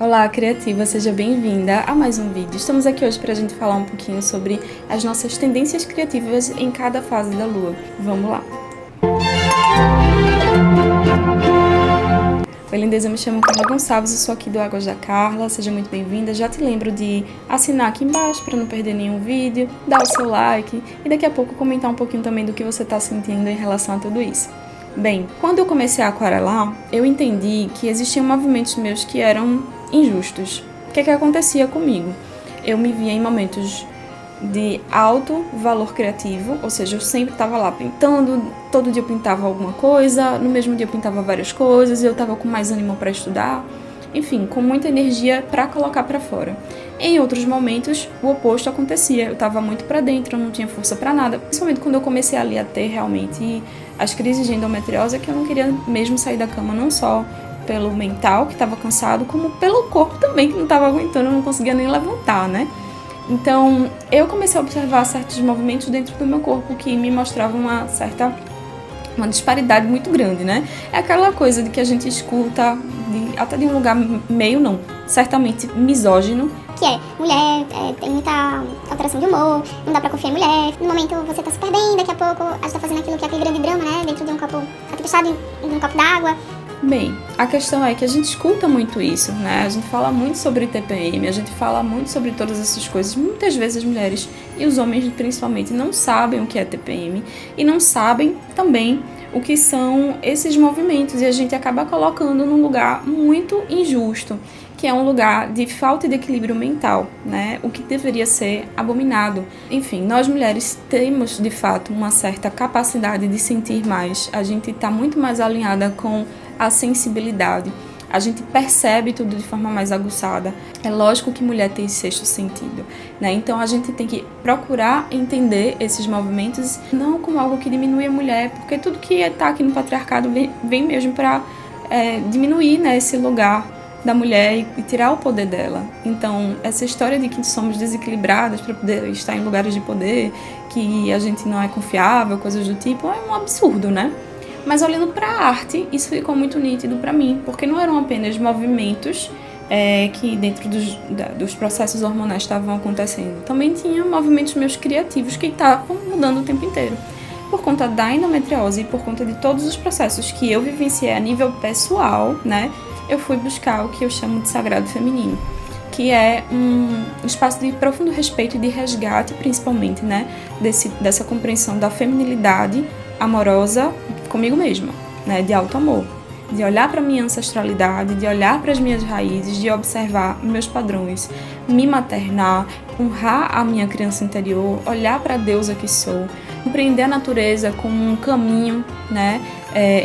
Olá, criativa, seja bem-vinda a mais um vídeo. Estamos aqui hoje para a gente falar um pouquinho sobre as nossas tendências criativas em cada fase da lua. Vamos lá! Oi, lindeza, eu me chamo Carla Gonçalves, eu sou aqui do Águas da Carla, seja muito bem-vinda. Já te lembro de assinar aqui embaixo para não perder nenhum vídeo, dar o seu like e daqui a pouco comentar um pouquinho também do que você está sentindo em relação a tudo isso. Bem, quando eu comecei a aquarelar, eu entendi que existiam movimentos meus que eram injustos. O que acontecia comigo? Eu me via em momentos de alto valor criativo, ou seja, eu sempre estava lá pintando, todo dia eu pintava alguma coisa, no mesmo dia eu pintava várias coisas, eu estava com mais ânimo para estudar, enfim, com muita energia para colocar para fora. Em outros momentos, o oposto acontecia, eu estava muito para dentro, eu não tinha força para nada, principalmente quando eu comecei ali a ter realmente as crises de endometriose, que eu não queria mesmo sair da cama, não só pelo mental, que estava cansado, como pelo corpo também, que não estava aguentando, eu não conseguia nem levantar, né? Então, eu comecei a observar certos movimentos dentro do meu corpo que me mostravam uma disparidade muito grande, né? É aquela coisa de que a gente escuta até de um lugar meio, não, certamente misógino, que é, mulher tem muita alteração de humor, não dá pra confiar em mulher, no momento você tá super bem, daqui a pouco a gente tá fazendo aquilo que é aquele grande drama, né, dentro de um copo, a tempestade em um copo d'água. Bem, a questão é que a gente escuta muito isso, né? A gente fala muito sobre TPM, a gente fala muito sobre todas essas coisas. Muitas vezes as mulheres e os homens principalmente não sabem o que é TPM e não sabem também o que são esses movimentos e a gente acaba colocando num lugar muito injusto, que é um lugar de falta de equilíbrio mental, né? O que deveria ser abominado. Enfim, nós mulheres temos de fato uma certa capacidade de sentir mais, a gente está muito mais alinhada com a sensibilidade. A gente percebe tudo de forma mais aguçada. É lógico que mulher tem sexto sentido, né? Então a gente tem que procurar entender esses movimentos não como algo que diminui a mulher, porque tudo que está aqui no patriarcado vem mesmo para diminuir, né, esse lugar da mulher e tirar o poder dela. Então essa história de que somos desequilibradas para poder estar em lugares de poder, que a gente não é confiável, coisas do tipo, é um absurdo, né? Mas olhando para a arte, isso ficou muito nítido para mim, porque não eram apenas movimentos que dentro dos processos hormonais estavam acontecendo. Também tinha movimentos meus criativos que estavam mudando o tempo inteiro. Por conta da endometriose e por conta de todos os processos que eu vivenciei a nível pessoal, né, eu fui buscar o que eu chamo de sagrado feminino, que é um espaço de profundo respeito e de resgate, principalmente, né, dessa compreensão da feminilidade amorosa comigo mesma, né, de alto amor, de olhar para minha ancestralidade, de olhar para as minhas raízes, de observar meus padrões, me maternar, honrar a minha criança interior, olhar para a deusa que sou, compreender a natureza como um caminho, né,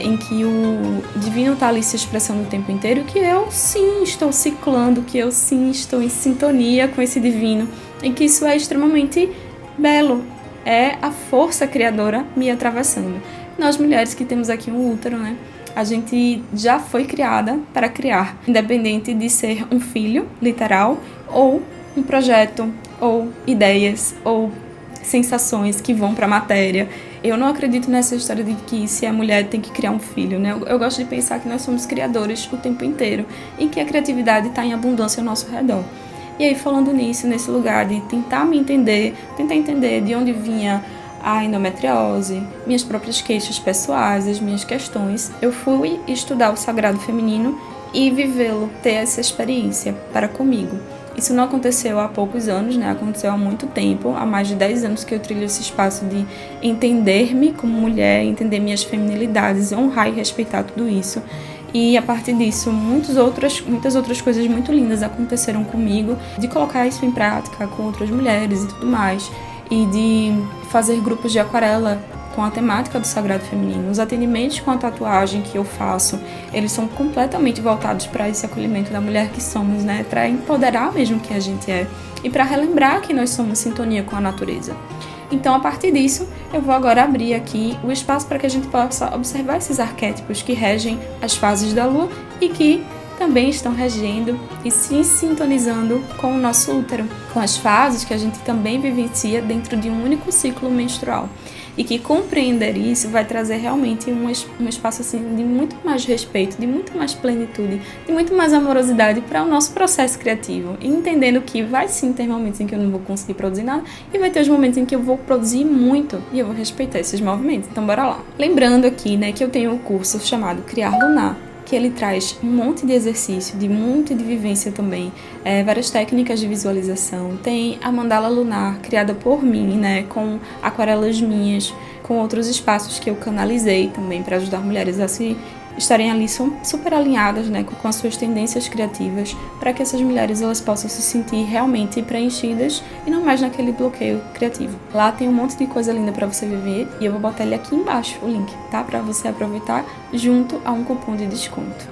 em que o divino está ali se expressando o tempo inteiro, que eu sim estou ciclando, que eu sim estou em sintonia com esse divino, e que isso é extremamente belo, é a força criadora me atravessando. Nós mulheres que temos aqui um útero, né? A gente já foi criada para criar, independente de ser um filho, literal, ou um projeto, ou ideias, ou sensações que vão para a matéria. Eu não acredito nessa história de que se a mulher tem que criar um filho, né? Eu gosto de pensar que nós somos criadores o tempo inteiro e que a criatividade está em abundância ao nosso redor. E aí, falando nisso, nesse lugar de tentar entender de onde vinha a endometriose, minhas próprias queixas pessoais, as minhas questões, eu fui estudar o sagrado feminino e vivê-lo, ter essa experiência para comigo. Isso não aconteceu há poucos anos, né? Aconteceu há muito tempo, há mais de 10 anos que eu trilho esse espaço de entender-me como mulher, entender minhas feminilidades, honrar e respeitar tudo isso. E a partir disso, muitas outras coisas muito lindas aconteceram comigo, de colocar isso em prática com outras mulheres e tudo mais, e de fazer grupos de aquarela com a temática do sagrado feminino. Os atendimentos com a tatuagem que eu faço, eles são completamente voltados para esse acolhimento da mulher que somos, né? Para empoderar mesmo que a gente é e para relembrar que nós somos sintonia com a natureza. Então, a partir disso, eu vou agora abrir aqui o espaço para que a gente possa observar esses arquétipos que regem as fases da Lua e que também estão regendo e se sintonizando com o nosso útero, com as fases que a gente também vivencia dentro de um único ciclo menstrual. e que compreender isso vai trazer realmente um espaço assim de muito mais respeito, de muito mais plenitude, de muito mais amorosidade para o nosso processo criativo, e entendendo que vai sim ter momentos em que eu não vou conseguir produzir nada e vai ter os momentos em que eu vou produzir muito e eu vou respeitar esses movimentos. Então bora lá. Lembrando aqui, né, que eu tenho um curso chamado Criar Lunar, que ele traz um monte de exercício, de um monte de vivência também, várias técnicas de visualização. Tem a mandala lunar, criada por mim, né, com aquarelas minhas, com outros espaços que eu canalizei também para ajudar mulheres a se estarem ali super alinhadas, né, com as suas tendências criativas, para que essas mulheres elas possam se sentir realmente preenchidas e não mais naquele bloqueio criativo. Lá tem um monte de coisa linda para você viver e eu vou botar ele aqui embaixo, o link, tá? Para você aproveitar junto a um cupom de desconto.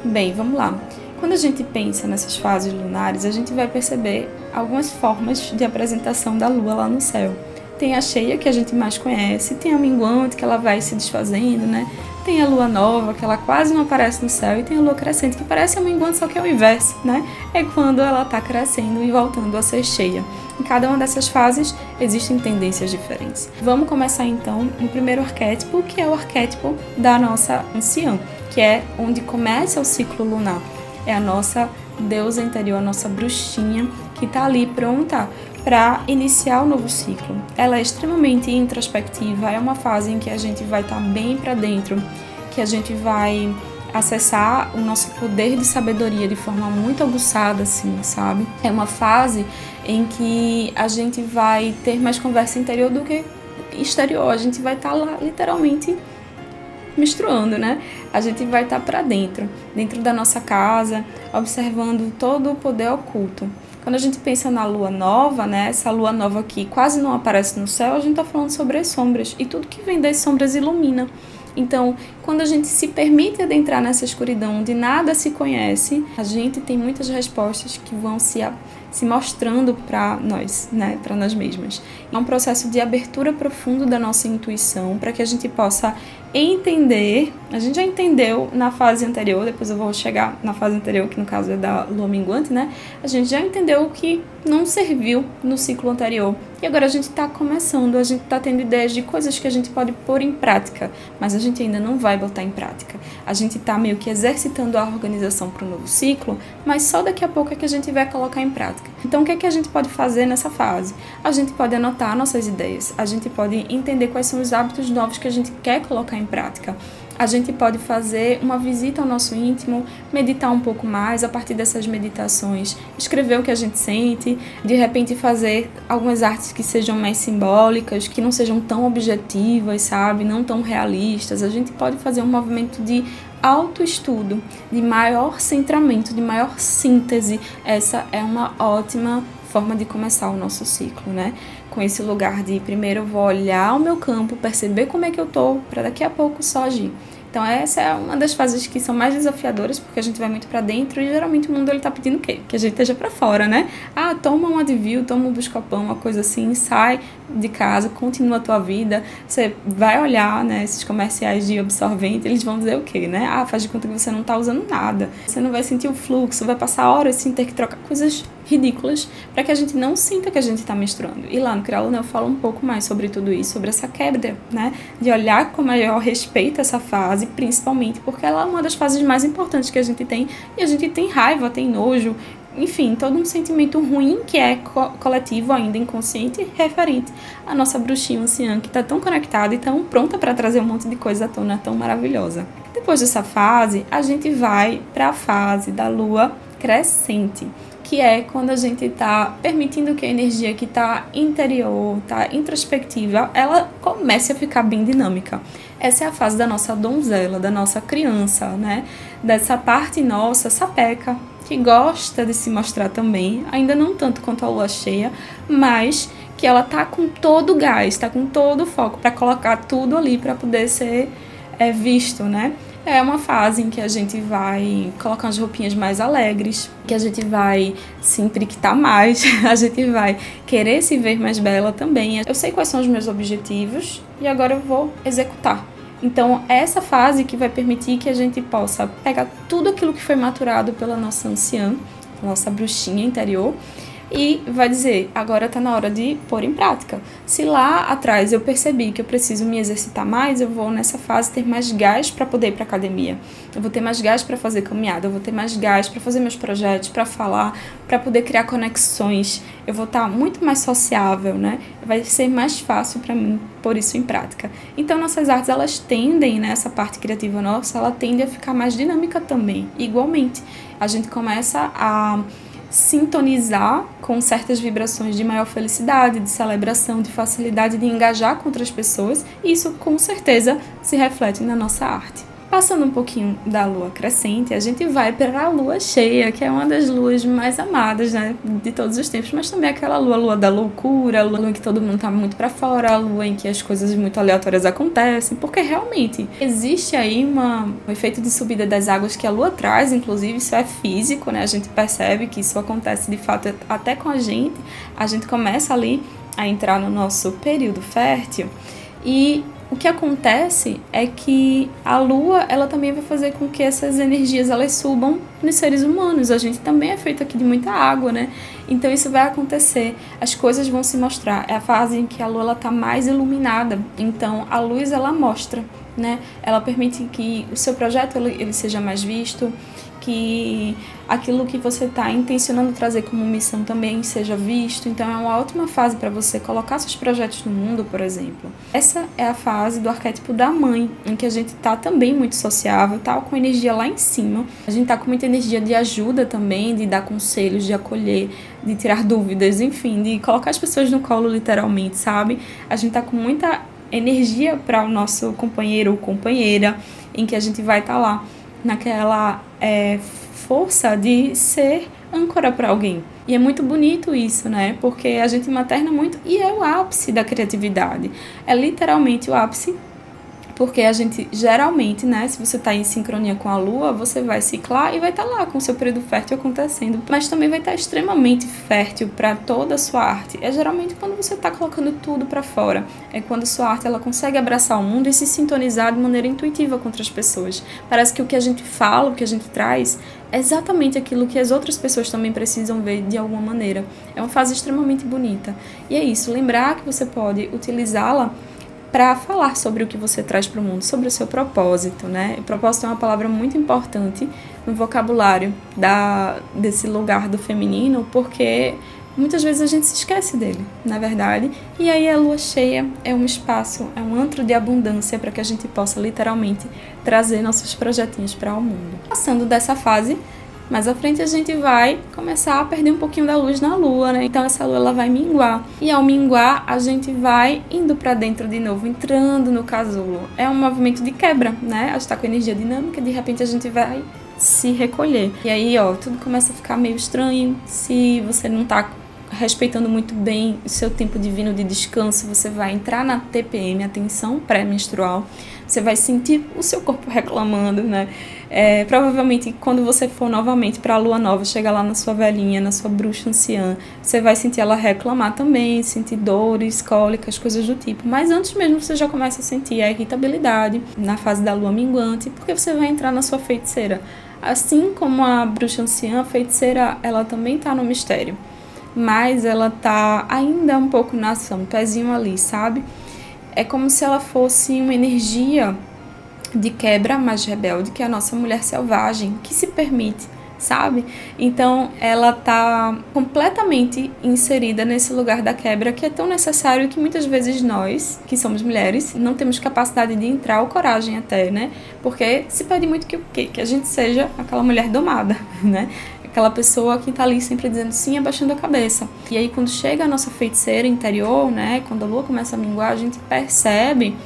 Bem, vamos lá. Quando a gente pensa nessas fases lunares, a gente vai perceber algumas formas de apresentação da lua lá no céu. Tem a cheia, que a gente mais conhece, tem a minguante, que ela vai se desfazendo, né? Tem a lua nova, que ela quase não aparece no céu, e tem a lua crescente, que parece a minguante, só que é o inverso, né? É quando ela tá crescendo e voltando a ser cheia. Em cada uma dessas fases existem tendências diferentes. Vamos começar então no primeiro arquétipo, que é o arquétipo da nossa anciã, que é onde começa o ciclo lunar. É a nossa deusa interior, a nossa bruxinha, que tá ali pronta para iniciar o novo ciclo. Ela é extremamente introspectiva, é uma fase em que a gente vai estar bem para dentro, que a gente vai acessar o nosso poder de sabedoria de forma muito aguçada, assim, sabe? É uma fase em que a gente vai ter mais conversa interior do que exterior, a gente vai estar lá literalmente menstruando, né? A gente vai estar para dentro da nossa casa, observando todo o poder oculto. Quando a gente pensa na lua nova, né, essa lua nova que quase não aparece no céu, a gente está falando sobre as sombras, e tudo que vem das sombras ilumina. Então, quando a gente se permite adentrar nessa escuridão onde nada se conhece, a gente tem muitas respostas que vão se mostrando para nós, né, para nós mesmas. É um processo de abertura profundo da nossa intuição, para que a gente possa entender. A gente já entendeu na fase anterior, depois eu vou chegar na fase anterior, que no caso é da lua minguante, né? A gente já entendeu o que não serviu no ciclo anterior. E agora a gente está começando, a gente está tendo ideias de coisas que a gente pode pôr em prática, mas a gente ainda não vai botar em prática. A gente está meio que exercitando a organização para o novo ciclo, mas só daqui a pouco é que a gente vai colocar em prática. Então o que é que a gente pode fazer nessa fase? A gente pode anotar nossas ideias, a gente pode entender quais são os hábitos novos que a gente quer colocar em prática. A gente pode fazer uma visita ao nosso íntimo, meditar um pouco mais a partir dessas meditações, escrever o que a gente sente, de repente fazer algumas artes que sejam mais simbólicas, que não sejam tão objetivas, sabe? Não tão realistas. A gente pode fazer um movimento de autoestudo, de maior centramento, de maior síntese. Essa é uma ótima forma de começar o nosso ciclo, né? Com esse lugar de primeiro eu vou olhar o meu campo, perceber como é que eu tô, para daqui a pouco só agir. Então essa é uma das fases que são mais desafiadoras, porque a gente vai muito pra dentro e geralmente o mundo ele tá pedindo o quê? Que a gente esteja pra fora, né? Ah, toma um Advil, toma um Buscopan, uma coisa assim, sai de casa, continua a tua vida. Você vai olhar, né, esses comerciais de absorvente, eles vão dizer o quê, né? Ah, faz de conta que você não tá usando nada. Você não vai sentir o fluxo, vai passar horas sem ter que trocar coisas ridículas para que a gente não sinta que a gente está menstruando. E lá no Criar Lunar eu falo um pouco mais sobre tudo isso, sobre essa quebra, né? De olhar com maior respeito essa fase, principalmente porque ela é uma das fases mais importantes que a gente tem, e a gente tem raiva, tem nojo, enfim, todo um sentimento ruim que é coletivo, ainda inconsciente, referente à nossa bruxinha anciã, que está tão conectada e tão pronta para trazer um monte de coisa à tona, tão maravilhosa. Depois dessa fase, a gente vai para a fase da lua crescente, que é quando a gente está permitindo que a energia que está interior, está introspectiva, ela comece a ficar bem dinâmica. Essa é a fase da nossa donzela, da nossa criança, né? Dessa parte nossa sapeca, que gosta de se mostrar também, ainda não tanto quanto a lua cheia, mas que ela tá com todo o gás, tá com todo o foco para colocar tudo ali para poder ser visto, né? É uma fase em que a gente vai colocar as roupinhas mais alegres, que a gente vai se empriquitar mais, a gente vai querer se ver mais bela também. Eu sei quais são os meus objetivos e agora eu vou executar. Então, é essa fase que vai permitir que a gente possa pegar tudo aquilo que foi maturado pela nossa anciã, nossa bruxinha interior, e vai dizer, agora está na hora de pôr em prática. Se lá atrás eu percebi que eu preciso me exercitar mais, eu vou nessa fase ter mais gás para poder ir para academia. Eu vou ter mais gás para fazer caminhada, eu vou ter mais gás para fazer meus projetos, para falar, para poder criar conexões. Eu vou estar muito mais sociável, né? Vai ser mais fácil para mim pôr isso em prática. Então, nossas artes, elas tendem, né, essa parte criativa nossa, ela tende a ficar mais dinâmica também. Igualmente, a gente começa a sintonizar com certas vibrações de maior felicidade, de celebração, de facilidade de engajar com outras pessoas, e isso com certeza se reflete na nossa arte. Passando um pouquinho da lua crescente, a gente vai para a lua cheia, que é uma das luas mais amadas, né, de todos os tempos, mas também aquela lua da loucura, a lua em que todo mundo tá muito para fora, a lua em que as coisas muito aleatórias acontecem, porque realmente existe aí um efeito de subida das águas que a lua traz, inclusive isso é físico, né, a gente percebe que isso acontece de fato até com a gente começa ali a entrar no nosso período fértil, e o que acontece é que a lua, ela também vai fazer com que essas energias, elas subam nos seres humanos. A gente também é feito aqui de muita água, né? Então isso vai acontecer, as coisas vão se mostrar. É a fase em que a lua, ela tá mais iluminada. Então a luz, ela mostra, né? Ela permite que o seu projeto, ele seja mais visto, que aquilo que você está intencionando trazer como missão também seja visto. Então é uma ótima fase para você colocar seus projetos no mundo, por exemplo. Essa é a fase do arquétipo da mãe, em que a gente está também muito sociável, tá com energia lá em cima. A gente está com muita energia de ajuda também, de dar conselhos, de acolher, de tirar dúvidas, enfim, de colocar as pessoas no colo literalmente, sabe? A gente está com muita energia para o nosso companheiro ou companheira, em que a gente vai estar lá naquela força de ser âncora para alguém. E é muito bonito isso, né? Porque a gente materna muito e é o ápice da criatividade. É literalmente o ápice, porque a gente geralmente, né, se você está em sincronia com a lua, você vai ciclar e vai estar lá com o seu período fértil acontecendo, mas também vai estar extremamente fértil para toda a sua arte. É geralmente quando você está colocando tudo para fora, é quando sua arte, ela consegue abraçar o mundo e se sintonizar de maneira intuitiva com outras pessoas. Parece que o que a gente fala, o que a gente traz, é exatamente aquilo que as outras pessoas também precisam ver de alguma maneira. É uma fase extremamente bonita. E é isso, lembrar que você pode utilizá-la para falar sobre o que você traz para o mundo, sobre o seu propósito, né? O propósito é uma palavra muito importante no vocabulário desse lugar do feminino, porque muitas vezes a gente se esquece dele, na verdade. E aí a lua cheia é um espaço, é um antro de abundância para que a gente possa literalmente trazer nossos projetinhos para o mundo. Passando dessa fase, mais à frente a gente vai começar a perder um pouquinho da luz na lua, né? Então essa lua, ela vai minguar. E ao minguar, a gente vai indo para dentro de novo, entrando no casulo. É um movimento de quebra, né? A gente tá com energia dinâmica, de repente a gente vai se recolher. E aí, ó, tudo começa a ficar meio estranho. Se você não tá respeitando muito bem o seu tempo divino de descanso, você vai entrar na TPM, a tensão pré-menstrual. Você vai sentir o seu corpo reclamando, né? Provavelmente, quando você for novamente para a lua nova, chegar lá na sua velhinha, na sua bruxa anciã, você vai sentir ela reclamar também, sentir dores, cólicas, coisas do tipo. Mas antes mesmo, você já começa a sentir a irritabilidade na fase da lua minguante, porque você vai entrar na sua feiticeira. Assim como a bruxa anciã, a feiticeira, ela também está no mistério. Mas ela tá ainda um pouco na ação, um pezinho ali, sabe? É como se ela fosse uma energia de quebra mais rebelde, que é a nossa mulher selvagem, que se permite, sabe? Então, ela tá completamente inserida nesse lugar da quebra, que é tão necessário que muitas vezes nós, que somos mulheres, não temos capacidade de entrar ou coragem até, né? Porque se pede muito que o quê? Que a gente seja aquela mulher domada, né? Aquela pessoa que tá ali sempre dizendo sim, abaixando a cabeça. E aí, quando chega a nossa feiticeira interior, né? Quando a lua começa a minguar, a gente percebe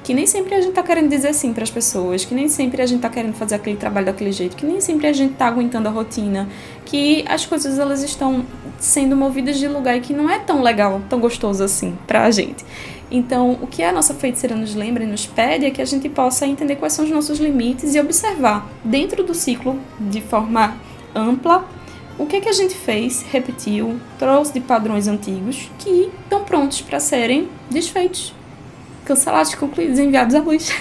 que nem sempre a gente tá querendo dizer sim para as pessoas, que nem sempre a gente tá querendo fazer aquele trabalho daquele jeito, que nem sempre a gente tá aguentando a rotina, que as coisas, elas estão sendo movidas de lugar que não é tão legal, tão gostoso assim pra gente. Então, o que a nossa feiticeira nos lembra e nos pede é que a gente possa entender quais são os nossos limites e observar dentro do ciclo, de forma ampla, o que a gente fez, repetiu, trouxe de padrões antigos que estão prontos para serem desfeitos, cancelados, concluídos, enviados à luz.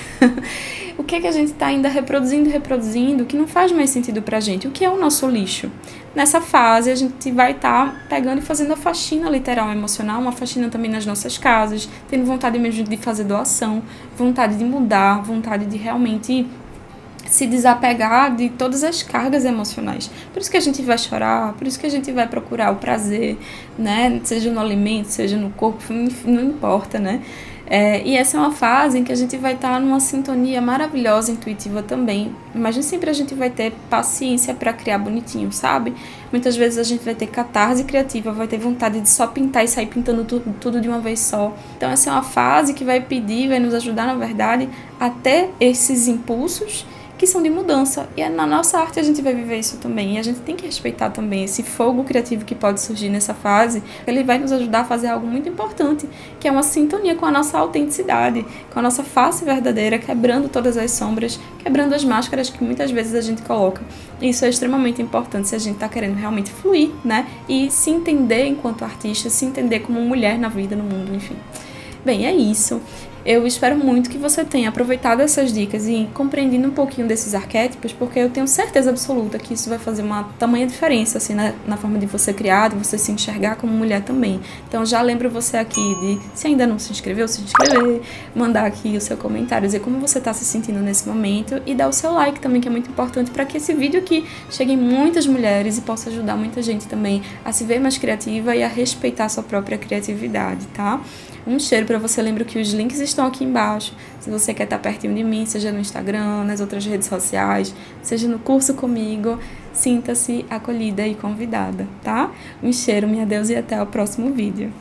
O que a gente está ainda reproduzindo, que não faz mais sentido pra gente, o que é o nosso lixo. nessa fase a gente vai estar pegando e fazendo a faxina literal emocional, uma faxina também nas nossas casas, tendo vontade mesmo de fazer doação, vontade de mudar, vontade de realmente se desapegar de todas as cargas emocionais. Por isso que a gente vai chorar, por isso que a gente vai procurar o prazer, né? Seja no alimento, seja no corpo, não importa, né? E essa é uma fase em que a gente vai estar numa sintonia maravilhosa, intuitiva também, mas nem sempre a gente vai ter paciência para criar bonitinho, sabe? Muitas vezes a gente vai ter catarse criativa, vai ter vontade de só pintar e sair pintando tudo de uma vez só. Então essa é uma fase que vai pedir, vai nos ajudar, na verdade, a ter esses impulsos que são de mudança, e na nossa arte a gente vai viver isso também, e a gente tem que respeitar também esse fogo criativo que pode surgir nessa fase. Ele vai nos ajudar a fazer algo muito importante, que é uma sintonia com a nossa autenticidade, com a nossa face verdadeira, quebrando todas as sombras, quebrando as máscaras que muitas vezes a gente coloca. Isso é extremamente importante se a gente está querendo realmente fluir, né, e se entender enquanto artista, se entender como mulher na vida, no mundo, enfim. Bem, é isso. Eu espero muito que você tenha aproveitado essas dicas e compreendido um pouquinho desses arquétipos, porque eu tenho certeza absoluta que isso vai fazer uma tamanha diferença assim, na forma de você criar, de você se enxergar como mulher também. Então já lembro você aqui de, se ainda não se inscreveu, se inscrever, mandar aqui o seu comentário, dizer como você está se sentindo nesse momento e dar o seu like também, que é muito importante para que esse vídeo aqui chegue em muitas mulheres e possa ajudar muita gente também a se ver mais criativa e a respeitar a sua própria criatividade, tá? Um cheiro para você, lembro que os links estão aqui embaixo, se você quer estar pertinho de mim, seja no Instagram, nas outras redes sociais, seja no curso comigo, sinta-se acolhida e convidada, tá? Um cheiro, minha deusa, e até o próximo vídeo.